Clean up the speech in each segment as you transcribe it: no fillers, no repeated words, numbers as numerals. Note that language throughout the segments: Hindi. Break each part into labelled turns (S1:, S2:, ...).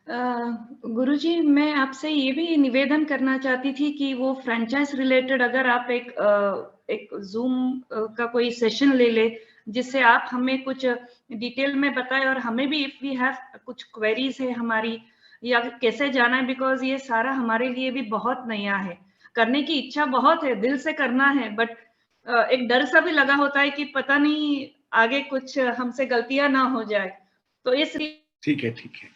S1: अ, गुरुजी, मैं आपसे ये भी निवेदन करना चाहती थी कि वो फ्रैंचाइज़ रिलेटेड अगर आप एक ज़ूम का कोई सेशन ले लें, जिससे आप हमें कुछ डिटेल में बताएँ और हमें भी इफ वी हैव कुछ क्वेरीज़ है हमारी या कैसे जाना है, बिकॉज़ ये सारा हमारे लिए भी बहुत नया है। करने की इच्छा बहुत है, दिल से करना है, बट एक डर सा भी लगा होता है कि पता नहीं आगे कुछ हमसे गलतियाँ ना हो जाए। तो इस
S2: ठीक है, ठीक है।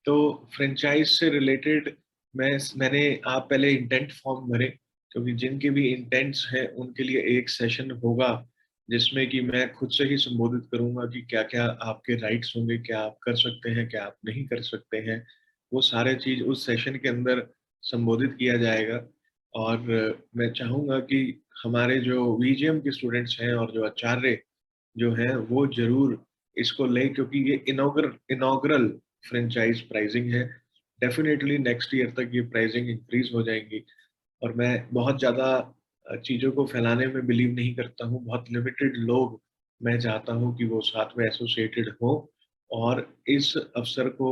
S2: तो फ्रेंचाइज़ से रिलेटेड मैंने आप पहले इंटेंट फॉर्म भरें, क्योंकि जिनके भी इंटेंट्स हैं, उनके लिए एक सेशन होगा, जिसमें कि मैं खुद से ही संबोधित करूँगा कि क्या-क्या आपके राइट्स होंगे, क्या आप कर सकते हैं, क्या आप नहीं कर सकते हैं। वो सारे चीज़ उस सेशन के अंदर संबोधित किया जाएगा और मैं चाहूँगा कि हमारे जो वीजीएम के स्टूडेंट्स हैं और जो आचार्य जो हैं, वो ज़रूर इसको लें, क्योंकि ये इनॉग्रल फ्रेंचाइज प्राइसिंग है। डेफिनेटली नेक्स्ट ईयर तक ये प्राइसिंग इंक्रीज हो जाएंगी और मैं बहुत ज़्यादा चीज़ों को फैलाने में बिलीव नहीं करता हूँ। बहुत लिमिटेड लोग मैं चाहता हूँ कि वो साथ में एसोसिएटेड हो और इस अवसर को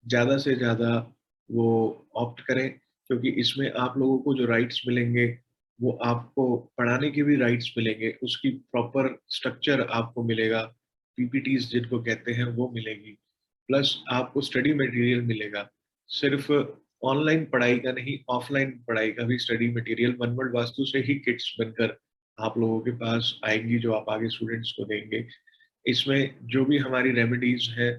S2: ज़्यादा से ज़्यादा वो ऑप्ट करें, क्योंकि इसमें आप लोगों को जो राइट्स मिलेंगे, वो आपको पढ़ाने के भी राइट्स मिलेंगे, उसकी प्रॉपर स्ट्रक्चर आपको मिलेगा, पीपीटीज जिनको कहते हैं वो मिलेगी, प्लस आपको स्टडी मटेरियल मिलेगा। सिर्फ ऑनलाइन पढ़ाई का नहीं, ऑफलाइन पढ़ाई का भी study material one world vastu से ही किट्स बनकर आप लोगों के पास आएंगी, जो आप आगे स्टूडेंट्स को देंगे। इसमें जो भी हमारी रेमेडीज है,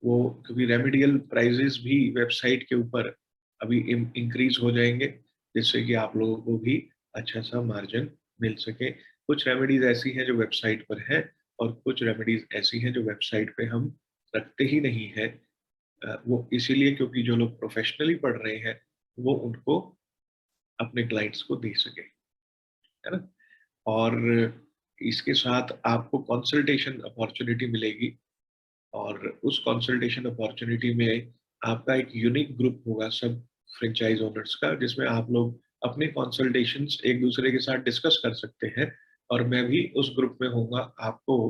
S2: वो क्योंकि रेमेडियल प्राइजेस भी वेबसाइट के ऊपर अभी इंक्रीज हो जाएंगे, जिससे कि आप लोगों को भी अच्छा सा मार्जिन मिल सके। कुछ रेमेडीज ऐसी हैं जो वेबसाइट पर हैं और कुछ रेमेडीज ऐसी हैं जो वेबसाइट पे हम रखते ही नहीं है। वो इसीलिए क्योंकि जो लोग प्रोफेशनली पढ़ रहे हैं, वो उनको अपने क्लाइंट्स को दे सके, है ना। और इसके साथ आपको कंसल्टेशन अपॉर्चुनिटी मिलेगी और उस कंसल्टेशन अपॉर्चुनिटी में आपका एक यूनिक ग्रुप होगा सब फ्रेंचाइज ओनर्स का, जिसमें आप लोग अपने कंसल्टेशंस एक दूसरे के साथ डिस्कस कर सकते हैं और मैं भी उस ग्रुप में होऊंगा आपको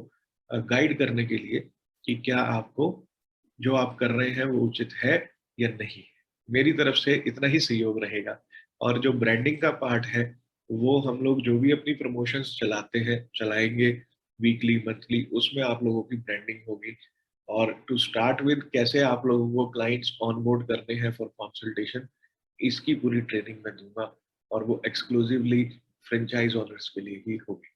S2: गाइड करने के लिए कि क्या आपको जो आप कर रहे हैं वो उचित है या नहीं। मेरी तरफ से इतना ही सहयोग रहेगा। और जो ब्रांडिंग का पार्ट है, वो हम लोग जो भी अपनी प्रमोशंस चलाते हैं, चलाएंगे वीकली मंथली, उसमें आप लोगों की ब्रांडिंग होगी। और टू स्टार्ट विद कैसे आप लोगों को क्लाइंट्स ऑनबोर्ड करने हैं फॉर कंसल्टेशन, इसकी पूरी ट्रेनिंग मैं दूंगा और वो एक्सक्लूसिवली फ्रेंचाइज ओनर्स के लिए ही होगी।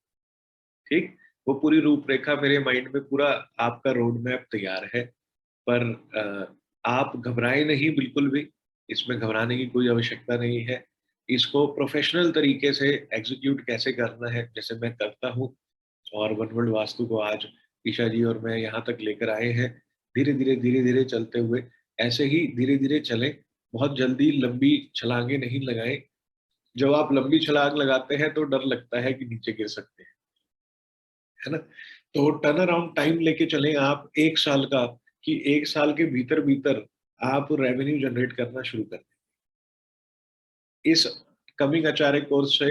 S2: ठीक, वो पूरी रूपरेखा मेरे माइंड में पूरा आपका रोड मैप तैयार है। पर आप घबराएं नहीं बिल्कुल भी, इसमें घबराने की कोई आवश्यकता नहीं है। इसको प्रोफेशनल तरीके से एग्जीक्यूट कैसे करना है, जैसे मैं करता हूँ और वन वर्ल्ड वास्तु को आज ईशा जी और मैं यहाँ तक लेकर आए हैं, धीरे धीरे चलते हुए ऐसे ही धीरे धीरे चलें। बहुत जल्दी लंबी छलांगे नहीं लगाएं। जब आप लंबी छलांग लगाते हैं तो डर लगता है कि नीचे गिर सकते हैं, है ना। तो टर्न अराउंड टाइम लेके चलें आप 1 साल का, कि 1 साल के भीतर भीतर आप रेवेन्यू जनरेट करना शुरू कर दें। इस कमिंग आचार्य कोर्स से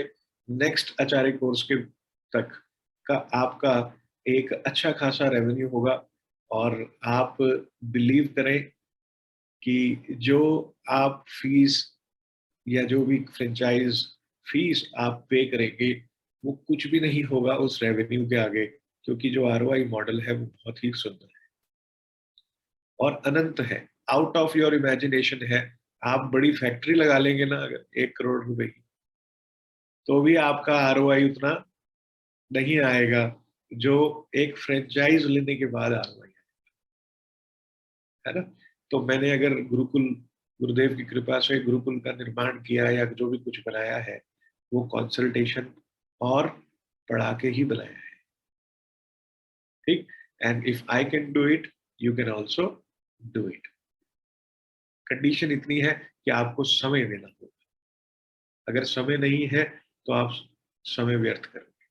S2: नेक्स्ट आचार्य कोर्स के तक का आपका एक अच्छा खासा रेवेन्यू होगा। और आप बिलीव करें कि जो आप फीस या जो भी फ्रेंचाइज फीस आप पे करेंगे, वो कुछ भी नहीं होगा उस रेवेन्यू के आगे, क्योंकि जो आरओआई मॉडल है वो बहुत ही सुंदर है और अनंत है, आउट ऑफ योर इमेजिनेशन है। आप बड़ी फैक्ट्री लगा लेंगे ना अगर 1 करोड़ रुपए की, तो भी आपका आरओआई उतना नहीं आएगा जो एक फ्रेंचाइज लेने के बाद आरओआई है ना। तो मैंने अगर गुरुकुल, गुरुदेव की कृपा से गुरुकुल का निर्माण किया या जो भी कुछ बनाया है, वो कंसल्टेशन और पढ़ा के ही बनाया है। ठीक, and if I can do it, you can also do it. Condition इतनी है कि आपको समय देना होगा। अगर समय नहीं है तो आप समय व्यर्थ करेंगे।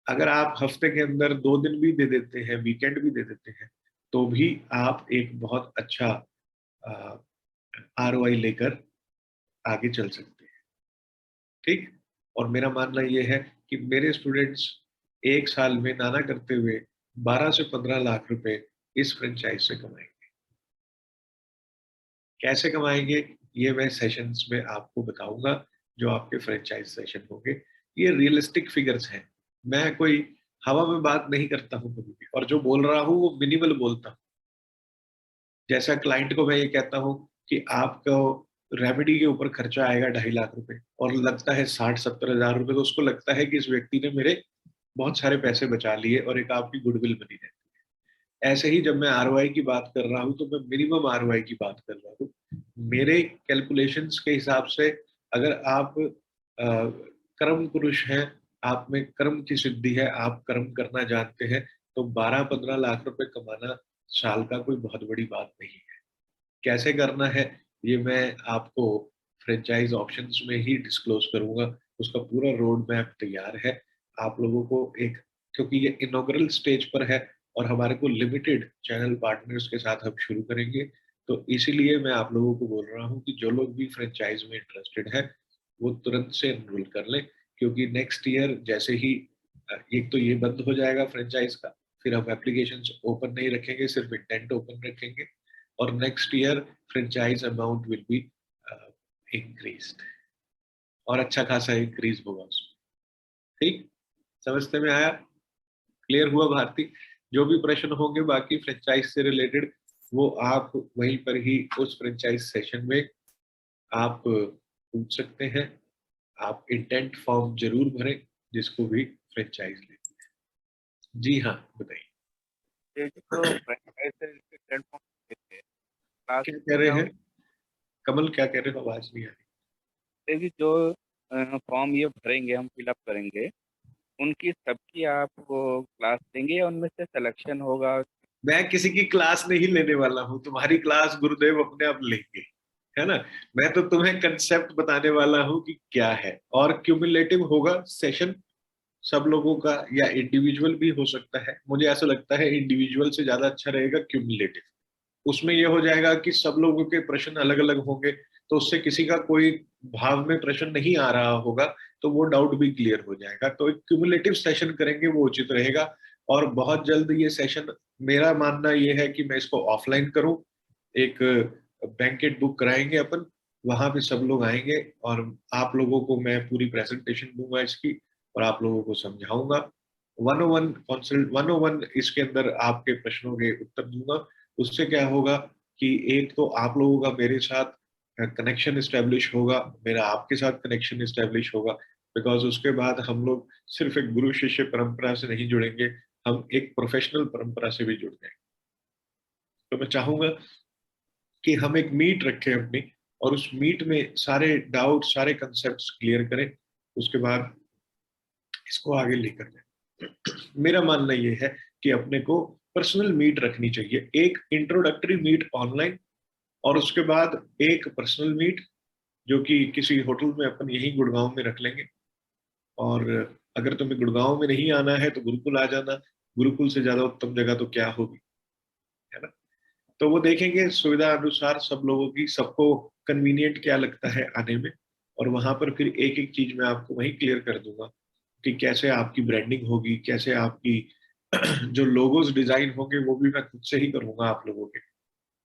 S2: अगर आप हफ्ते के अंदर 2 दिन भी दे देते हैं, वीकेंड भी दे देते हैं, तो भी आप एक बहुत अच्छा आरओआई लेकर आगे चल सकते हैं। ठीक, और मेरा मानना यह है कि मेरे स्टूडेंट्स 1 साल में नाना करते हुए 12 से 15 लाख रुपए इस फ्रेंचाइज से कमाएंगे। कैसे कमाएंगे ये मैं सेशंस में आपको बताऊंगा, जो आपके फ्रेंचाइज सेशन होंगे। ये रियलिस्टिक फिगर्स हैं, मैं कोई हवा में बात नहीं करता हूँ कभी भी, और जो बोल रहा हूँ वो मिनिमल बोलता हूँ। जैसा क्लाइंट को मैं ये कहता हूँ कि आपको रेमेडी के ऊपर खर्चा आएगा 2.5 लाख रुपए, और लगता है 60-70 हज़ार रुपए, तो उसको लगता है कि इस व्यक्ति ने मेरे बहुत सारे पैसे बचा लिए और एक आपकी गुडविल बनी है। ऐसे ही जब मैं आरओआई की बात कर रहा हूँ तो मैं मिनिमम आरओआई की बात कर रहा हूँ। मेरे कैलकुलेशंस के हिसाब से अगर आप कर्म पुरुष हैं, आप में कर्म की सिद्धि है, आप कर्म करना जानते हैं, तो 12-15 लाख रुपए कमाना साल का कोई बहुत बड़ी बात नहीं है। कैसे करना है ये मैं आपको फ्रेंचाइज ऑप्शंस में ही डिस्क्लोज करूंगा। उसका पूरा रोड मैप तैयार है आप लोगों को। एक, क्योंकि ये इनॉग्रल स्टेज पर है और हमारे को लिमिटेड चैनल पार्टनर्स के साथ हम शुरू करेंगे, तो इसीलिए मैं आप लोगों को बोल रहा हूँ कि जो लोग भी फ्रेंचाइज में इंटरेस्टेड है वो तुरंत से एनरोल कर लें। क्योंकि नेक्स्ट ईयर जैसे ही एक तो ये बंद हो जाएगा फ्रेंचाइज का, फिर हम एप्लीकेशन ओपन नहीं रखेंगे, सिर्फ इंटेंट ओपन रखेंगे, और next year franchise amount will be increased, और अच्छा खासा इंक्रीज होगा उसमें। ठीक, समझते में आया? क्लियर हुआ भारती? जो भी प्रश्न होंगे बाकी फ्रेंचाइज से रिलेटेड, वो आप वहीं पर ही उस फ्रेंचाइज सेशन में आप पूछ सकते हैं। आप इंटेंट फॉर्म जरूर भरें जिसको भी फ्रेंचाइज लेनी है। जी हाँ, बताइए।
S3: तो फ्रेंचाइज से प्लेटफॉर्म देते हैं, क्लास
S2: क्या कह रहे हैं कमल, क्या कह रहे हो? आवाज नहीं आ रही।
S3: देखिए जो फॉर्म ये भरेंगे, हम फिलअप करेंगे, उनकी सबकी आप वो क्लास देंगे या उनमें से सिलेक्शन होगा?
S2: मैं किसी की क्लास नहीं लेने वाला हूँ, तुम्हारी क्लास गुरुदेव अपने आप लेंगे, है ना। मैं तो तुम्हें कंसेप्ट बताने वाला हूँ कि क्या है, और क्यूमुलेटिव होगा सेशन सब लोगों का, या इंडिविजुअल भी हो सकता है। मुझे ऐसा लगता है इंडिविजुअल से ज्यादा अच्छा रहेगा क्यूमुलेटिव। उसमें ये हो जाएगा कि सब लोगों के प्रश्न अलग अलग होंगे, तो उससे किसी का कोई भाव में प्रश्न नहीं आ रहा होगा, तो वो डाउट भी क्लियर हो जाएगा। तो एक क्यूमुलेटिव सेशन करेंगे वो उचित रहेगा। और बहुत जल्द ये सेशन, मेरा मानना ये है कि मैं इसको ऑफलाइन करूं। एक बैंकेट बुक कराएंगे अपन, वहां पे सब लोग आएंगे और आप लोगों को मैं पूरी प्रेजेंटेशन दूंगा इसकी, और आप लोगों को समझाऊंगा। 101 कॉन्सल्ट 101 इसके अंदर आपके प्रश्नों के उत्तर दूंगा। उससे क्या होगा कि एक तो आप लोगों का मेरे साथ कनेक्शन इस्टेब्लिश होगा, मेरा आपके साथ कनेक्शन इस्टेब्लिश होगा। बिकॉज उसके बाद हम लोग सिर्फ एक गुरु शिष्य परंपरा से नहीं जुड़ेंगे, हम एक प्रोफेशनल परंपरा से भी जुड़ जाएंगे। तो मैं चाहूंगा कि हम एक मीट रखें अपनी, और उस मीट में सारे डाउट, सारे कंसेप्ट क्लियर करें, उसके बाद इसको आगे लेकर जाए। मेरा मानना यह है कि अपने को पर्सनल मीट रखनी चाहिए, एक इंट्रोडक्टरी मीट ऑनलाइन, और उसके बाद एक पर्सनल मीट जो कि किसी होटल में अपन यही गुड़गांव में रख लेंगे। और अगर तुम्हें गुड़गांव में नहीं आना है तो गुरुकुल आ जाना, गुरुकुल से ज्यादा उत्तम जगह तो क्या होगी, है ना। तो वो देखेंगे सुविधा अनुसार सब लोगों की, सबको कन्वीनियंट क्या लगता है आने में, और वहां पर फिर एक एक चीज मैं आपको वही क्लियर कर दूंगा कि कैसे आपकी ब्रांडिंग होगी, कैसे आपकी जो लोगोस डिजाइन होंगे वो भी मैं खुद से ही करूंगा आप लोगों के,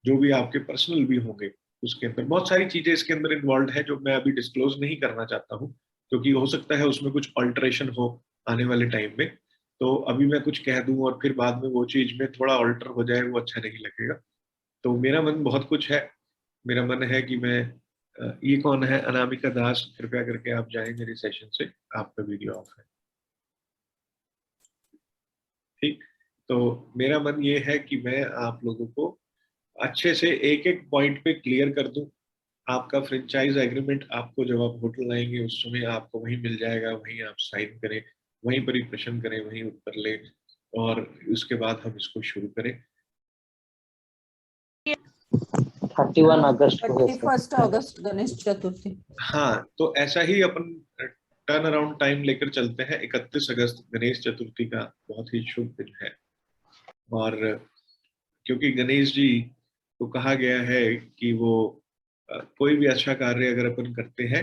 S2: जो भी आपके पर्सनल भी होंगे। उसके अंदर बहुत सारी चीजें इसके अंदर इन्वॉल्व है जो मैं अभी डिस्क्लोज नहीं करना चाहता हूँ, क्योंकि हो सकता है उसमें कुछ ऑल्टरेशन हो आने वाले टाइम में। तो अभी मैं कुछ कह दूं और फिर बाद में वो चीज में थोड़ा ऑल्टर हो जाए, वो अच्छा नहीं लगेगा। तो मेरा मन बहुत कुछ है। मेरा मन है कि मैं ये कौन है? अनामिका दास, कृपया करके आप जाएं मेरे सेशन से, आपका वीडियो ऑफ है। ठीक, तो मेरा मन ये है कि मैं आप लोगों को अच्छे से एक एक पॉइंट पे क्लियर कर दूं। आपका फ्रेंचाइज एग्रीमेंट आपको जब आप होटल आएंगे उस समय आपको वहीं मिल जाएगा, वहीं आप साइन करें, वहीं पर ही प्रश्न करें, वहीं उत्तर लें, और उसके बाद हम इसको शुरू करें।
S4: 31 अगस्त को है सर।
S5: 31 अगस्त गणेश चतुर्थी।
S2: हाँ, तो ऐसा ही अपन टर्न अराउंड टाइम लेकर चलते हैं। 31 अगस्त गणेश चतुर्थी का बहुत ही शुभ दिन है, और क्योंकि गणेश जी को कहा गया है कि वो कोई भी अच्छा कार्य अगर अपन करते हैं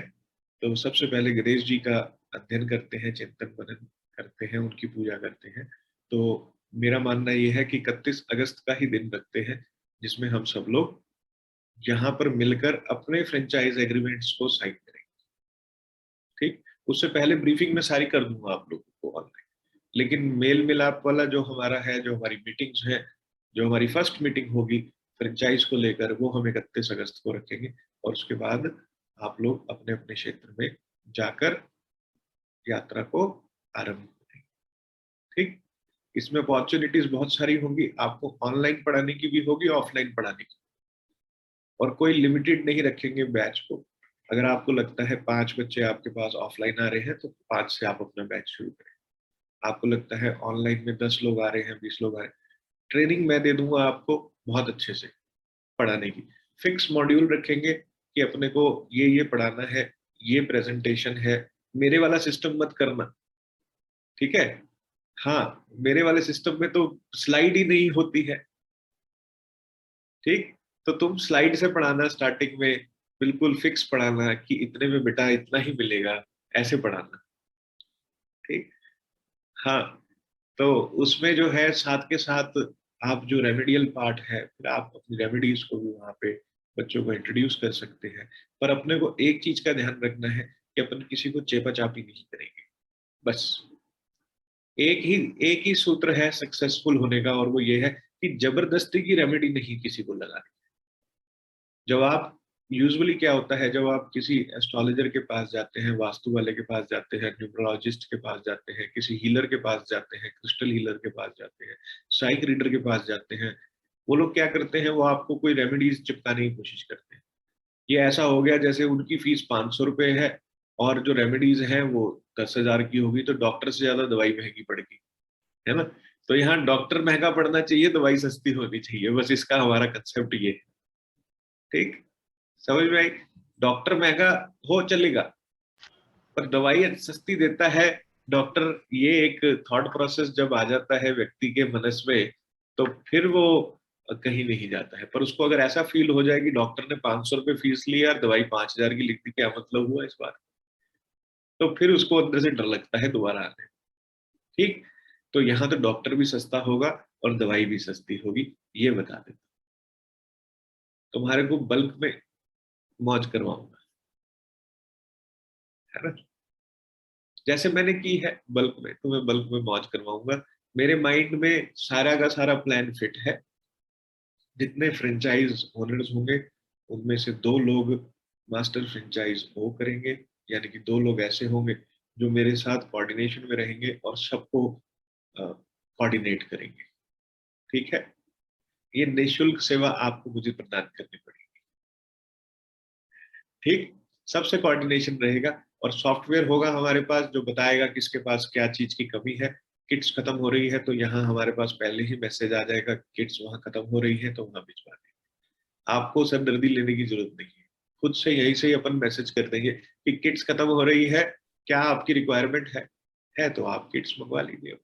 S2: तो सबसे पहले गणेश जी का अध्ययन करते हैं, चिंतन मनन करते हैं, उनकी पूजा करते हैं। तो मेरा मानना ये है कि 31 अगस्त का ही दिन रखते हैं जिसमें हम सब लोग यहाँ पर मिलकर अपने फ्रेंचाइज एग्रीमेंट्स को साइन करेंगे। ठीक, उससे पहले ब्रीफिंग में सारी कर दूंगा आप लोगों को ऑनलाइन, लेकिन मेल मिलाप वाला जो हमारा है, जो हमारी मीटिंग्स है, जो हमारी फर्स्ट मीटिंग होगी फ्रेंचाइज को लेकर, वो हम 31 अगस्त को रखेंगे। और उसके बाद आप लोग अपने अपने क्षेत्र में जाकर यात्रा को आरंभ करेंगे। ठीक, इसमें अपॉर्चुनिटीज बहुत सारी होंगी, आपको ऑनलाइन पढ़ाने की भी होगी, ऑफलाइन पढ़ाने की, और कोई लिमिटेड नहीं रखेंगे बैच को। अगर आपको लगता है 5 बच्चे आपके पास ऑफलाइन आ रहे हैं तो 5 से आप अपना बैच शुरू करें। आपको लगता है ऑनलाइन में 10 लोग आ रहे हैं, 20 लोग आ रहे हैं, ट्रेनिंग मैं दे दूंगा आपको बहुत अच्छे से पढ़ाने की। फिक्स मॉड्यूल रखेंगे कि अपने को ये पढ़ाना है, ये प्रेजेंटेशन है। मेरे वाला सिस्टम मत करना, ठीक है? हाँ, मेरे वाले सिस्टम में तो स्लाइड ही नहीं होती है। ठीक, तो तुम स्लाइड से पढ़ाना, स्टार्टिंग में बिल्कुल फिक्स पढ़ाना कि इतने में बेटा इतना ही मिलेगा, ऐसे पढ़ाना। ठीक, हाँ, तो उसमें जो है साथ के साथ आप जो रेमेडियल पार्ट है, फिर आप अपनी रेमेडीज को भी वहाँ पे बच्चों को इंट्रोड्यूस कर सकते हैं। पर अपने को एक चीज का ध्यान रखना है कि अपन किसी को चेपाचापी नहीं करेंगे। बस एक ही सूत्र है सक्सेसफुल होने का, और वो ये है कि जबरदस्ती की रेमेडी नहीं किसी को लगानी। जब आप यूजुअली क्या होता है, जब आप किसी एस्ट्रोलॉजर के पास जाते हैं, वास्तु वाले के पास जाते हैं, न्यूमरोलॉजिस्ट के पास जाते हैं, किसी हीलर के पास जाते हैं, क्रिस्टल हीलर के पास जाते हैं, साइक रीडर के पास जाते हैं, वो लोग क्या करते हैं, वो आपको कोई रेमेडीज चिपकाने की कोशिश करते हैं। ये ऐसा हो गया जैसे उनकी फीस 500 रुपए है और जो रेमेडीज हैं वो 10,000 की होगी, तो डॉक्टर से ज्यादा दवाई महंगी पड़ेगी, है ना? तो यहाँ डॉक्टर महंगा पड़ना चाहिए, दवाई सस्ती होनी चाहिए, बस इसका हमारा कंसेप्ट ये है। ठीक, समझ में आई? डॉक्टर महंगा हो चलेगा, पर दवाई सस्ती देता है डॉक्टर। ये एक थॉट प्रोसेस जब आ जाता है व्यक्ति के मनस में, तो फिर वो कहीं नहीं जाता है। पर उसको अगर ऐसा फील हो जाए कि डॉक्टर ने 500 रुपये फीस ली और दवाई 5,000 की लिख दी, क्या मतलब हुआ इस बात, तो फिर उसको अंदर से डर लगता है दोबारा आने। ठीक, तो यहाँ तो डॉक्टर भी सस्ता होगा और दवाई भी सस्ती होगी, ये बता देता। तुम्हारे को बल्क में मौज करवाऊंगा, है ना? जैसे मैंने की है बल्क में, तो मैं बल्क में मौज करवाऊंगा। मेरे माइंड में सारा का सारा प्लान फिट है। जितने फ्रेंचाइज ओनर्स होंगे उनमें से 2 लोग मास्टर फ्रेंचाइज ओ करेंगे, यानी कि 2 लोग ऐसे होंगे जो मेरे साथ कोऑर्डिनेशन में रहेंगे और सबको कोऑर्डिनेट करेंगे। ठीक है, ये निःशुल्क सेवा आपको मुझे प्रदान करनी पड़ेगी। ठीक, सबसे कोऑर्डिनेशन रहेगा और सॉफ्टवेयर होगा हमारे पास जो बताएगा किसके पास क्या चीज की कमी है। किट्स खत्म हो रही है तो यहाँ हमारे पास पहले ही मैसेज आ जाएगा, किट्स वहां खत्म हो रही है तो वहां भिजवा देंगे। आपको सरदर्दी लेने की जरूरत नहीं है, खुद से यहीं से ही अपन मैसेज कर देंगे कि किट्स खत्म हो रही है, क्या आपकी रिक्वायरमेंट है तो आप किट्स मंगवा लीजिए।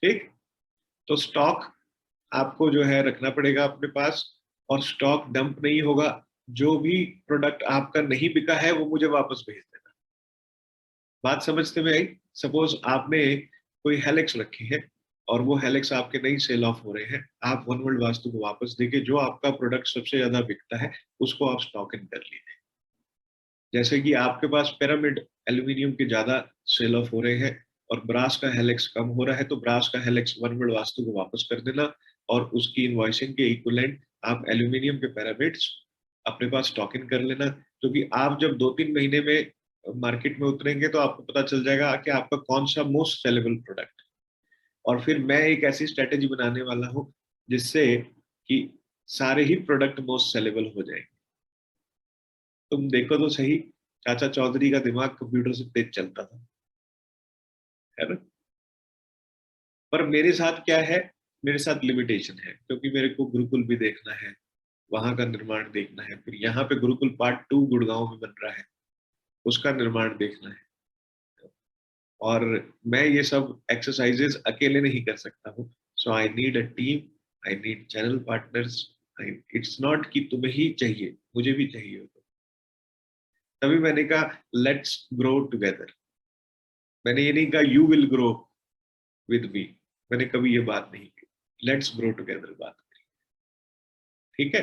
S2: ठीक, तो स्टॉक आपको जो है रखना पड़ेगा अपने पास, और स्टॉक डंप नहीं होगा। जो भी प्रोडक्ट आपका नहीं बिका है वो मुझे वापस भेज देना। बात समझते में आई? सपोज आपने कोई हेलेक्स रखी है और वो हेलेक्स आपके नहीं सेल ऑफ हो रहे हैं, आप वन वर्ल्ड वास्तु को वापस देके जो आपका प्रोडक्ट सबसे ज्यादा बिकता है उसको आप स्टॉक इन कर लीजिए। जैसे कि आपके पास पिरामिड एल्यूमिनियम के ज्यादा सेल ऑफ हो रहे हैं और ब्रास का हेलेक्स कम हो रहा है, तो ब्रास का हेलेक्स वन वर्ल्ड वास्तु को वापस कर देना और उसकी इनवॉइसिंग के इक्विवेलेंट आप एल्यूमिनियम के पिरामिड्स अपने पास स्टॉक इन कर लेना। क्योंकि आप जब 2-3 महीने में मार्केट में उतरेंगे तो आपको पता चल जाएगा कि आपका कौन सा मोस्ट सेलेबल प्रोडक्ट। और फिर मैं एक ऐसी स्ट्रेटेजी बनाने वाला हूँ जिससे कि सारे ही प्रोडक्ट मोस्ट सेलेबल हो जाएंगे। तुम देखो तो सही, चाचा चौधरी का दिमाग कंप्यूटर से तेज चलता था, है ना? पर मेरे साथ क्या है, मेरे साथ लिमिटेशन है, क्योंकि मेरे को गुरुकुल भी देखना है, वहां का निर्माण देखना है, फिर यहाँ पे गुरुकुल पार्ट 2 गुड़गांव में बन रहा है, उसका निर्माण देखना है। और मैं ये सब एक्सरसाइजेस अकेले नहीं कर सकता हूँ, so I need a team, I need channel partners. It's not कि तुम्हें ही चाहिए, मुझे भी चाहिए हो। तभी मैंने कहा लेट्स ग्रो टुगेदर। मैंने ये नहीं कहा you will grow with me, मैंने कभी ये बात नहीं की। लेट्स ग्रो टुगेदर बात करी, ठीक है?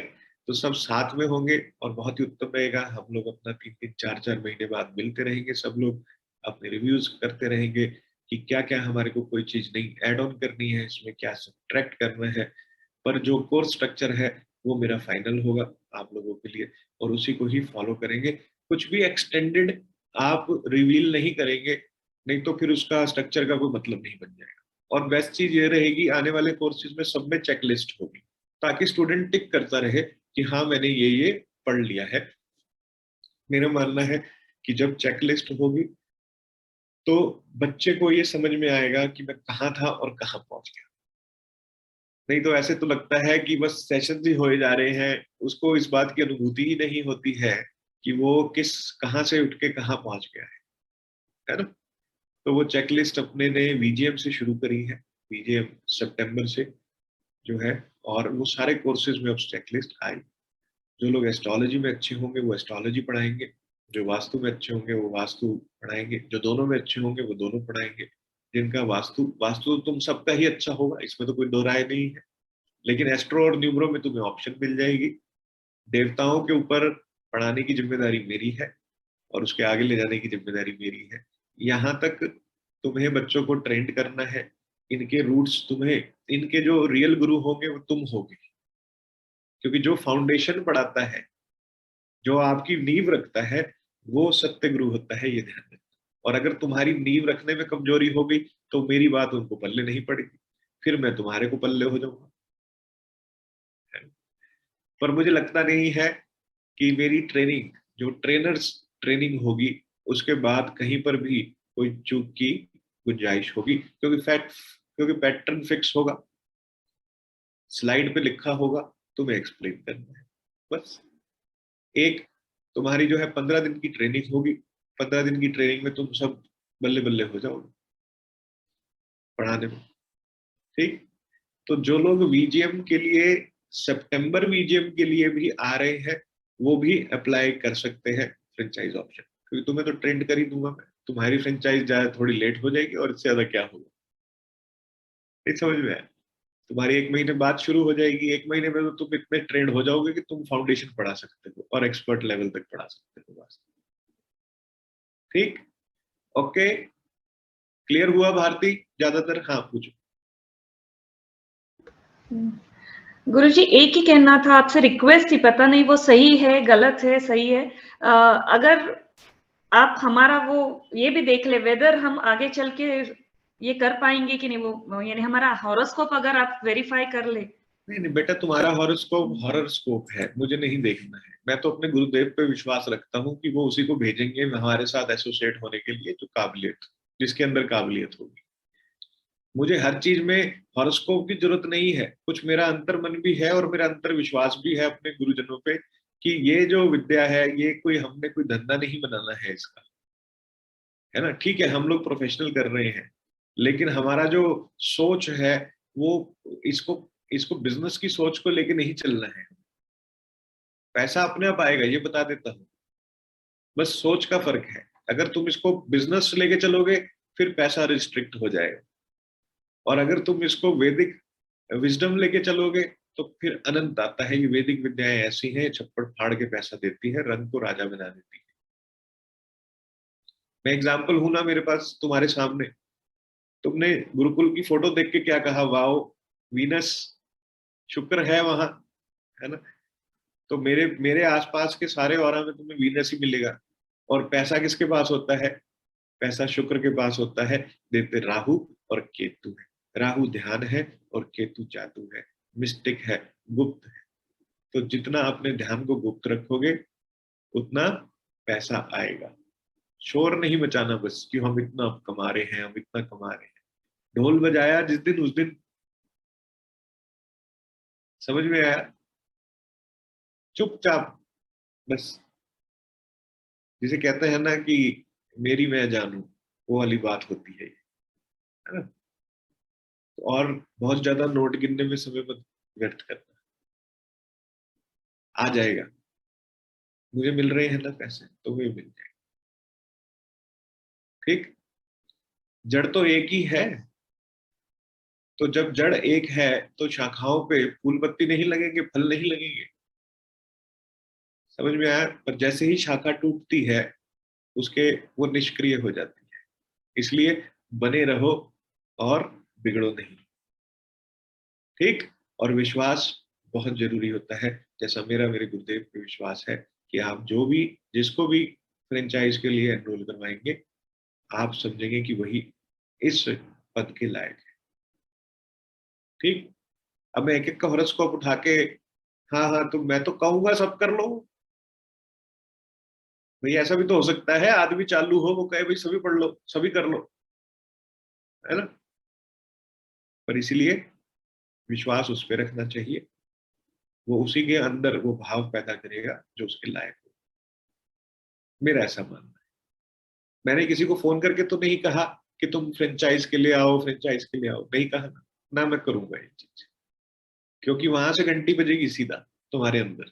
S2: तो सब साथ में होंगे और बहुत ही उत्तम रहेगा। हम लोग अपना 3-3 4-4 महीने बाद मिलते रहेंगे, सब लोग अपने रिव्यूज करते रहेंगे कि क्या क्या हमारे को कोई चीज नहीं ऐड ऑन करनी है, इसमें क्या सब्ट्रैक्ट करना है। पर जो कोर्स स्ट्रक्चर है वो मेरा फाइनल होगा आप लोगों के लिए, और उसी को ही फॉलो करेंगे। कुछ भी एक्सटेंडेड आप रिवील नहीं करेंगे, नहीं तो फिर उसका स्ट्रक्चर का कोई मतलब नहीं बन जाएगा। और बेस्ट चीज ये रहेगी, आने वाले कोर्सेज में सब में चेकलिस्ट होगी, ताकि स्टूडेंट टिक करता रहे कि हाँ मैंने ये पढ़ लिया है। मेरा मानना है कि जब चेकलिस्ट होगी तो बच्चे को ये समझ में आएगा कि मैं कहाँ था और कहाँ पहुंच गया। नहीं तो ऐसे तो लगता है कि बस सेशन ही होए जा रहे हैं, उसको इस बात की अनुभूति ही नहीं होती है कि वो कहाँ से उठ के कहाँ पहुंच गया है ना। तो वो चेकलिस्ट अपने ने वीजीएम से शुरू करी है, वीजीएम सितंबर से जो है, और वो सारे कोर्सेज में अब चेकलिस्ट आई। जो लोग एस्ट्रोलॉजी में अच्छे होंगे वो एस्ट्रोलॉजी पढ़ाएंगे, जो वास्तु में अच्छे होंगे वो वास्तु पढ़ाएंगे, जो दोनों में अच्छे होंगे वो दोनों पढ़ाएंगे। जिनका वास्तु वास्तु तुम सबका ही अच्छा होगा, इसमें तो कोई दो राय नहीं है, लेकिन एस्ट्रो और न्यूमरो में तुम्हें ऑप्शन मिल जाएगी। देवताओं के ऊपर पढ़ाने की जिम्मेदारी मेरी है और उसके आगे ले जाने की जिम्मेदारी मेरी है। यहाँ तक तुम्हें बच्चों को ट्रेंड करना है, इनके रूट्स तुम्हें, इनके जो रियल गुरु होंगे वो तुम होगे, क्योंकि जो फाउंडेशन पढ़ाता है, जो आपकी नींव रखता है, वो सत्य गुरु होता है, ये ध्यान रखना। और अगर तुम्हारी नींव रखने में कमजोरी होगी तो मेरी बात उनको पल्ले नहीं पड़ेगी, फिर मैं तुम्हारे को पल्ले हो जाऊंगा। पर मुझे लगता नहीं है कि मेरी ट्रेनिंग, जो ट्रेनर्स ट्रेनिंग होगी, उसके बाद कहीं पर भी कोई चूक की गुंजाइश होगी, क्योंकि पैटर्न फिक्स होगा, स्लाइड पे लिखा होगा, तुम्हें एक्सप्लेन करना है बस। एक तुम्हारी जो है 15 दिन की ट्रेनिंग होगी, 15 दिन की ट्रेनिंग में तुम सब बल्ले बल्ले हो जाओगे पढ़ाने में, ठीक। तो जो लोग वीजीएम के लिए, सितंबर वीजीएम के लिए भी आ रहे हैं, वो भी अप्लाई कर सकते हैं फ्रेंचाइज ऑप्शन, क्योंकि तुम्हें तो ट्रेंड कर ही दूंगा मैं। तुम्हारी फ्रेंचाइज ज्यादा थोड़ी लेट हो जाएगी और इससे ज्यादा क्या होगा, नहीं समझ में आया। तुम्हारी 1 महीने बाद शुरू हो जाएगी, 1 महीने में तो तुम इतने ट्रेंड हो जाओगे कि तुम फाउंडेशन पढ़ा सकते हो और एक्सपर्ट लेवल तक पढ़ा सकते हो बस, ठीक। ओके, क्लियर हुआ भारती? ज्यादातर हाँ पूछो।
S1: गुरुजी एक ही कहना था आपसे, रिक्वेस्ट थी, पता नहीं वो सही है गलत है सही है, अगर आप हमारा वो ये भी देख ले वेदर हम आगे चल के ये कर पाएंगे कि नहीं, वो यानी हमारा हॉरोस्कोप अगर आप वेरीफाई कर ले।
S2: नहीं नहीं बेटा, तुम्हारा हॉरोस्कोप हॉरोस्कोप है, मुझे नहीं देखना है। मैं तो अपने गुरुदेव पे विश्वास रखता हूँ कि वो उसी को भेजेंगे हमारे साथ एसोसिएट होने के लिए जो काबिलियत, जिसके अंदर काबिलियत होगी। मुझे हर चीज में हॉरोस्कोप की जरूरत नहीं है, कुछ मेरा अंतर मन भी है और मेरा अंतर विश्वास भी है अपने गुरुजनों पे कि ये जो विद्या है, ये कोई हमने कोई धंधा नहीं बनाना है इसका, है ना। ठीक है, हम लोग प्रोफेशनल कर रहे हैं, लेकिन हमारा जो सोच है वो इसको इसको बिजनेस की सोच को लेके नहीं चलना है। पैसा अपने आप आएगा, ये बता देता हूँ, बस सोच का फर्क है। अगर तुम इसको बिजनेस लेके चलोगे फिर पैसा रिस्ट्रिक्ट हो जाएगा, और अगर तुम इसको वैदिक विजडम लेके चलोगे तो फिर अनंत आता है। ये वैदिक विद्याएं ऐसी हैं, छप्पड़ फाड़ के पैसा देती है, रंग को राजा बना देती है। मैं एग्जाम्पल हूं ना मेरे पास तुम्हारे सामने। तुमने गुरुकुल की फोटो देख के क्या कहा? वाओ, वीनस, शुक्र है वहां, है ना। तो मेरे मेरे आसपास के सारे ऑरा में तुम्हें वीनस ही मिलेगा। और पैसा किसके पास होता है? पैसा शुक्र के पास होता है, देते राहु और केतु है। राहु ध्यान है और केतु जादू है, मिस्टिक है, गुप्त है। तो जितना अपने ध्यान को गुप्त रखोगे उतना पैसा आएगा। शोर नहीं मचाना बस कि हम इतना कमा रहे हैं, हम इतना कमा रहे हैं। ढोल बजाया जिस दिन उस दिन, समझ में आया? चुपचाप बस, जिसे कहते हैं ना कि मेरी मैं जानू, वो वाली बात होती है ना। और बहुत ज्यादा नोट गिनने में समय मत व्यर्थ करना, आ जाएगा। मुझे मिल रहे हैं ना पैसे तो वे मिल जाएंगे, ठीक। जड़ तो एक ही है, तो जब जड़ एक है तो शाखाओं पे फूल पत्ती नहीं लगेंगे, फल नहीं लगेंगे। समझ में आया? पर जैसे ही शाखा टूटती है उसके वो निष्क्रिय हो जाती है। इसलिए बने रहो और बिगड़ो नहीं। ठीक। और विश्वास बहुत जरूरी होता है। जैसा मेरा मेरे गुरुदेव पे विश्वास है कि आप जो भी जिसको भी फ्रेंचाइज के लिए एनरोल करवाएंगे, आप समझेंगे कि वही इस पद के लायक है। ठीक। अब मैं एक एक का हॉरोस्कोप उठा के हाँ हाँ तो मैं तो कहूंगा सब कर लो, भाई ऐसा भी तो हो सकता है आदमी चालू हो वो कहे भाई सभी पढ़ लो सभी कर लो, है ना? पर इसीलिए विश्वास उस पर रखना चाहिए, वो उसी के अंदर वो भाव पैदा करेगा जो उसके लायक हो। मेरा ऐसा मानना है। मैंने किसी को फोन करके तो नहीं कहा कि तुम फ्रेंचाइज के लिए आओ, फ्रेंचाइज के लिए आओ, नहीं कहा ना मैं करूंगा ये चीज, क्योंकि वहां से घंटी बजेगी सीधा तुम्हारे अंदर,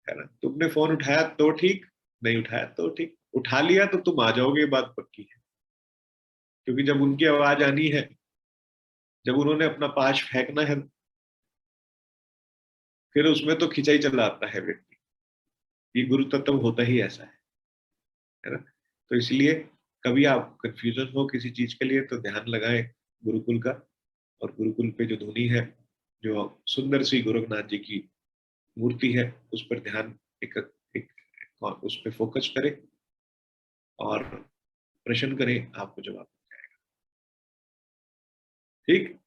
S2: है ना? तुमने फोन उठाया तो ठीक, नहीं उठाया तो ठीक, उठा लिया तो तुम आ जाओगे, ये बात पक्की है। क्योंकि जब उनकी आवाज आनी है, जब उन्होंने अपना पाश फेंकना है, फिर उसमें तो खिंचाई चला आता है व्यक्ति। ये गुरु तत्व होता ही ऐसा है ना? तो इसलिए कभी आप कंफ्यूजन हो किसी चीज के लिए तो ध्यान लगाएं गुरुकुल का, और गुरुकुल पे जो धुनी है, जो सुंदर सी गोरखनाथ जी की मूर्ति है, उस पर ध्यान एक, एक उस पर फोकस करें और प्रश्न करें, आपको जवाब मिल जाएगा। ठीक।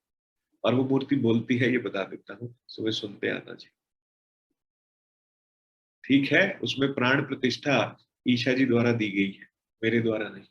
S2: और वो मूर्ति बोलती है, ये बता देता हूँ, सुबह सुनते आना जी। ठीक है। उसमें प्राण प्रतिष्ठा ईशा जी द्वारा दी गई है, मेरे द्वारा नहीं।